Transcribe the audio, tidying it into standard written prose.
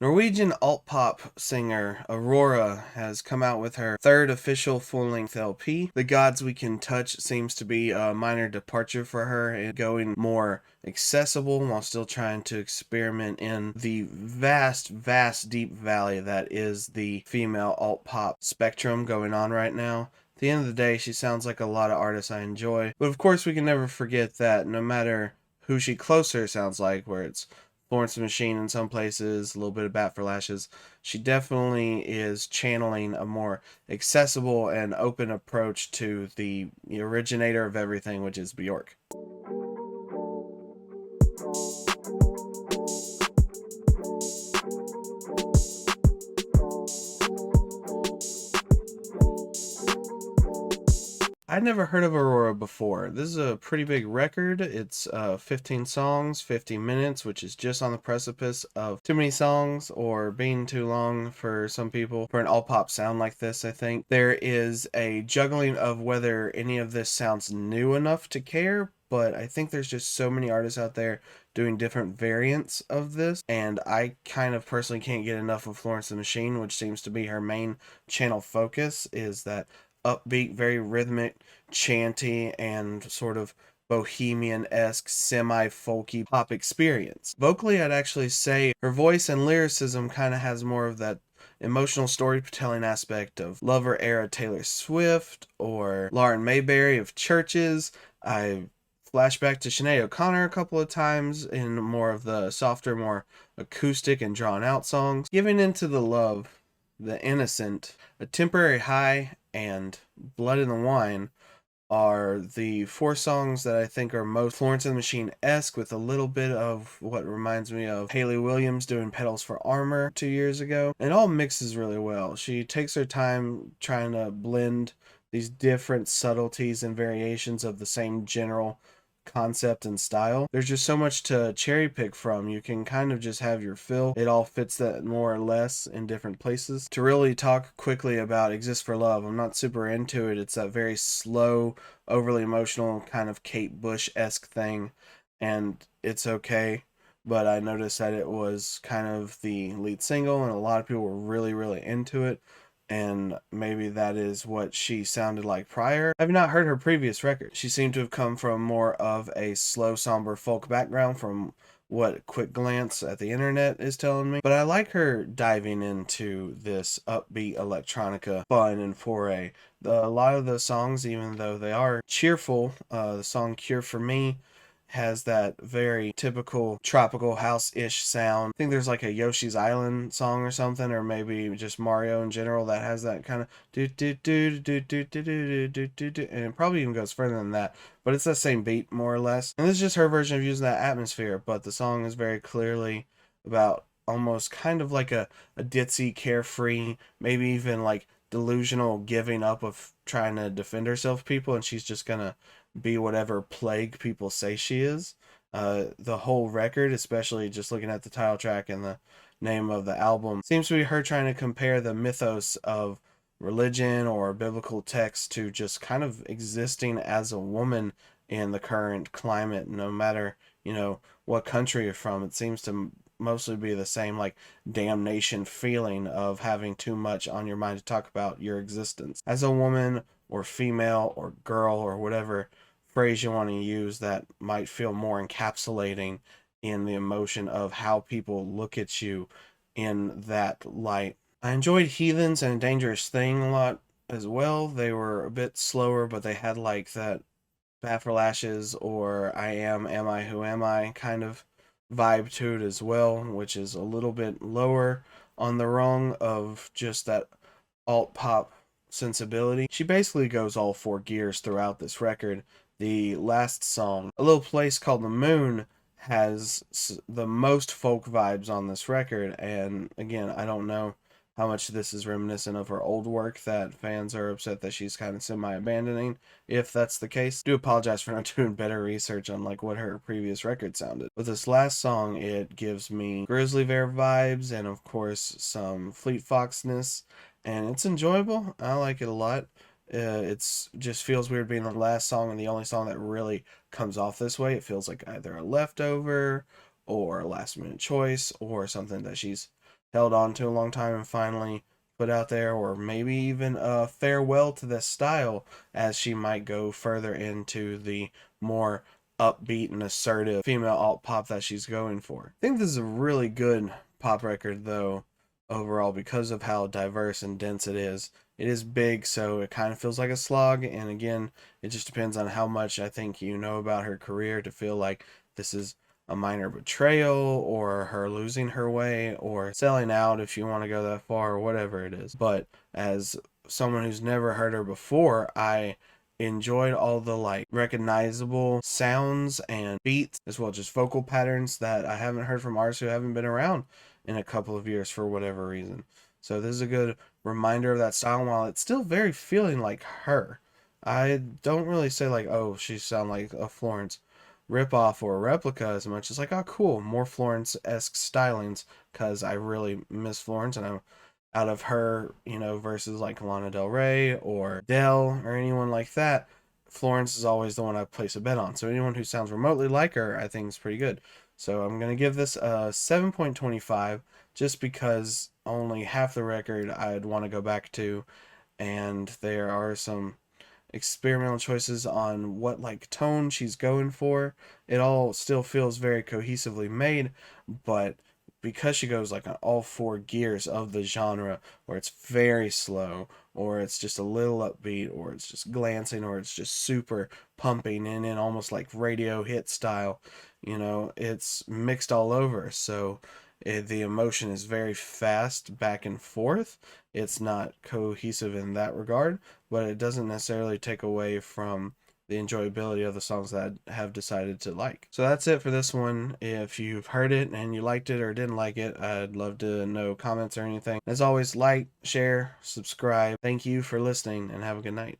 Norwegian alt-pop singer Aurora has come out with her third official full-length LP. The Gods We Can Touch seems to be a minor departure for her and going more accessible while still trying to experiment in the vast deep valley that is the female alt-pop spectrum going on right now. At the end of the day, she sounds like a lot of artists I enjoy, but of course we can never forget that no matter who she closer sounds like, where it's Florence the Machine in some places, a little bit of Bat for Lashes. She definitely is channeling a more accessible and open approach to the originator of everything, which is Bjork. I'd never heard of Aurora before. This is a pretty big record. It's 15 songs, 50 minutes, which is just on the precipice of too many songs or being too long for some people for an all pop sound like this, I think. There is a juggling of whether any of this sounds new enough to care, but I think there's just so many artists out there doing different variants of this, and I kind of personally can't get enough of Florence the Machine, which seems to be her main channel focus, is that upbeat, very rhythmic, chanty, and sort of bohemian-esque, semi-folky pop experience. Vocally, I'd actually say her voice and lyricism kind of has more of that emotional storytelling aspect of Lover era Taylor Swift or Lauren Mayberry of Churches. I flashback to Sinead O'Connor a couple of times in more of the softer, more acoustic and drawn out songs. Giving into the love, the innocent, a temporary high, and Blood in the Wine are the four songs that I think are most Florence and the Machine-esque, with a little bit of what reminds me of Hayley Williams doing Petals for Armor 2 years ago. And it all mixes really well. She takes her time trying to blend these different subtleties and variations of the same general concept and style. There's just so much to cherry pick from. You can kind of just have your fill. It all fits that more or less in different places. To really talk quickly about Exist for Love, I'm not super into it. It's that very slow, overly emotional kind of Kate Bush-esque thing, and it's okay. But I noticed that it was kind of the lead single, and a lot of people were really into it, and maybe that is what she sounded like prior. I've not heard her previous record. She seemed to have come from more of a slow, somber folk background from what quick glance at the internet is telling me. But I like her diving into this upbeat electronica fun and foray. A lot of the songs, even though they are cheerful, the song Cure for Me has that very typical tropical house-ish sound. I think there's like a Yoshi's Island song or something, or maybe just Mario in general that has that kind of do do do do do do do do do do, and it probably even goes further than that, but it's that same beat more or less. And this is just her version of using that atmosphere, but the song is very clearly about almost kind of like a ditzy, carefree, maybe even like delusional giving up of trying to defend herself people, and she's just gonna be whatever plague people say she is. The whole record, especially just looking at the title track and the name of the album, seems to be her trying to compare the mythos of religion or biblical text to just kind of existing as a woman in the current climate, no matter, what country you're from. It seems to mostly be the same, like, damnation feeling of having too much on your mind to talk about your existence as a woman or female or girl or whatever phrase you want to use that might feel more encapsulating in the emotion of how people look at you in that light. I enjoyed Heathens and Dangerous Thing a lot as well. They were a bit slower, but they had like that Bat for Lashes or Am I, Who Am I kind of vibe to it as well, which is a little bit lower on the rung of just that alt pop sensibility. She basically goes all four gears throughout this record. The last song, A Little Place Called the Moon, has the most folk vibes on this record, and again, I don't know how much this is reminiscent of her old work that fans are upset that she's kind of semi-abandoning. If that's the case, I do apologize for not doing better research on like what her previous record sounded. With this last song, it gives me Grizzly Bear vibes and of course some Fleet Foxness, and it's enjoyable. I like it a lot. It's just feels weird being the last song and the only song that really comes off this way. It feels like either a leftover or a last minute choice or something that she's held on to a long time and finally put out there, or maybe even a farewell to this style as she might go further into the more upbeat and assertive female alt pop that she's going for. I think this is a really good pop record though overall because of how diverse and dense it is. It is big, so it kind of feels like a slog, and again, it just depends on how much I think you know about her career to feel like this is a minor betrayal or her losing her way or selling out, if you want to go that far, or whatever it is. But as someone who's never heard her before, I enjoyed all the like recognizable sounds and beats as well, just vocal patterns that I haven't heard from artists who haven't been around in a couple of years for whatever reason. So this is a good reminder of that style while it's still very feeling like her. I don't really say like, oh, she sound like a Florence ripoff or a replica as much as like, oh, cool, more Florence-esque stylings, because I really miss Florence, and I'm out of her, versus like Lana Del Rey or Adele or anyone like that. Florence is always the one I place a bet on. So anyone who sounds remotely like her, I think is pretty good. So I'm gonna give this a 7.25, just because only half the record I'd want to go back to, and there are some experimental choices on what like tone she's going for. It all still feels very cohesively made, but because she goes like on all four gears of the genre, where it's very slow, or it's just a little upbeat, or it's just glancing, or it's just super pumping and in almost like radio hit style, it's mixed all over. So the emotion is very fast back and forth. It's not cohesive in that regard, but it doesn't necessarily take away from the enjoyability of the songs that I have decided to like. So that's it for this one. If you've heard it and you liked it or didn't like it, I'd love to know comments or anything. As always, like, share, subscribe. Thank you for listening, and have a good night.